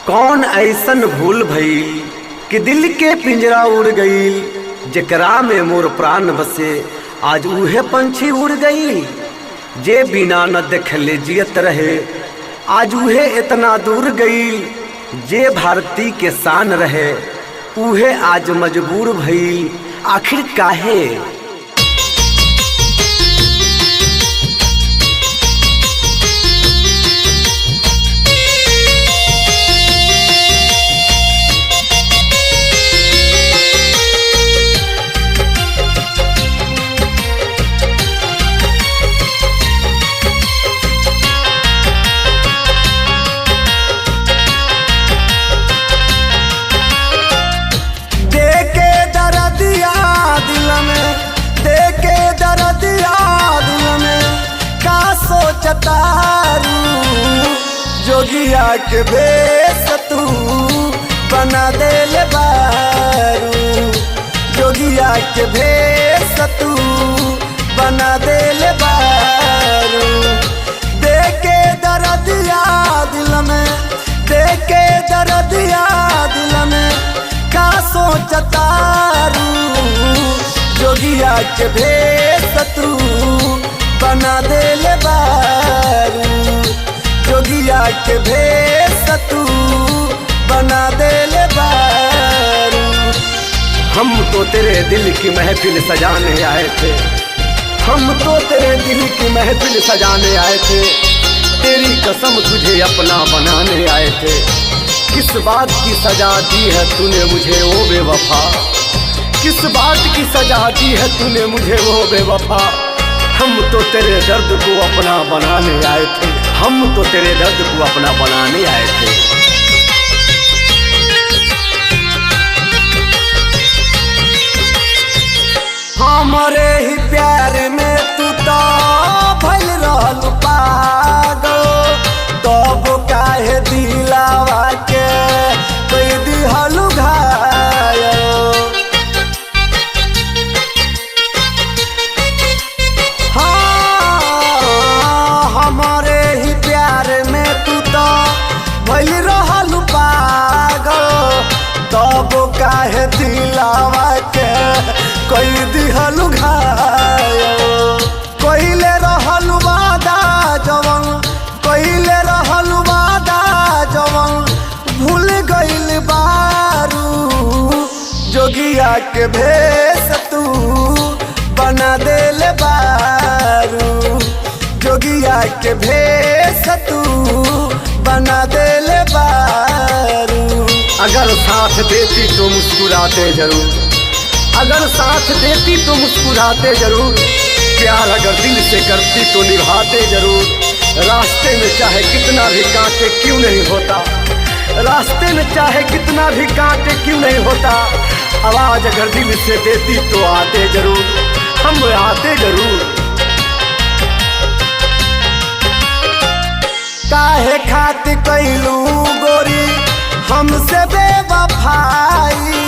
कौन ऐसन भूल भइल कि दिल के पिंजरा उड़ गईल, जेकरा में मोर प्राण बसे आज उहे पंछी उड़ गईल। जे बिना न देखले जियत रहे आज उहे इतना दूर गईल। जे भारती के शान रहे उहे आज मजबूर भइल। आखिर काहे? जोगिया के भेस तू बना देले बारू, जोगिया के भेस तू बना देले बारू। देके दर्दिया दिल में, देके दर्दिया दिल में का सोचतारू। जोगिया के भेस तू बना देले बारू, जोगिया के भेस तू बना देले बारू। हम तो तेरे दिल की महफिल सजाने आए थे, हम तो तेरे दिल की महफिल सजाने आए थे। तेरी कसम तुझे अपना बनाने आए थे। किस बात की सजा दी है तूने मुझे ओ बेवफा, किस बात की सजा दी है तूने मुझे वो बेवफा। हम तो तेरे दर्द को अपना बनाने आए थे, हम तो तेरे दर्द को अपना बनाने आए थे। हमारे ही प्यार में तू तो भइल रहल पागल, तब काहे दिलावा के कोई दिहलु घायल। हमारे ही प्यार में तू तो भइल रहल पागल, तब काहे दिलावा के कोई दिहलु घायल। कोइले रहल वादा जवन, कोइले रहल वादा जवन भूल गइल बारू। जोगिया के भेस तू बना देले बारू, जोगिया के भेस तू बना देले बारू। अगर साथ देती तो मुस्कुराते जरूर, अगर साथ देती तो मुस्कुराते जरूर। प्यार अगर दिल से करती तो निभाते जरूर। रास्ते में चाहे कितना भी कांटे क्यों नहीं होता, रास्ते में चाहे कितना भी कांटे क्यों नहीं होता। आवाज अगर दिल से देती तो आते जरूर, हम आते जरूर। काहे खातिर कैलू गोरी हमसे बेवफाई,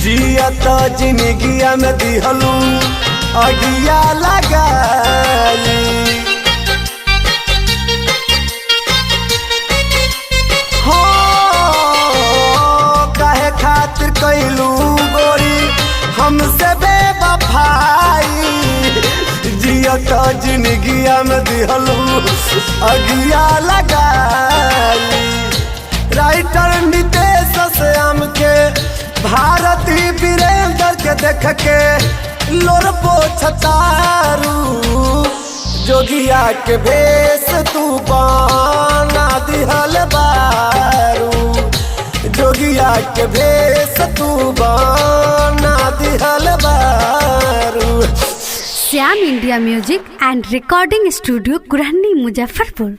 जियत जिंदगिया में दिहलू अगिया लगाई। हो काहे खातिर कैलू गोरी हमसे बेवफाई, जियत जिंदगिया में दिहलू अगिया लगाई। राइटर नितेश श्याम के, भारती वीरेंद्र के देख के लोर पोछतारू। जोगिया के भेस तू बना दिहल बारू, जोगिया के भेस तू बना दिहल बारू। Shyam India music and recording studio, Gurhani, Muzaffarpur.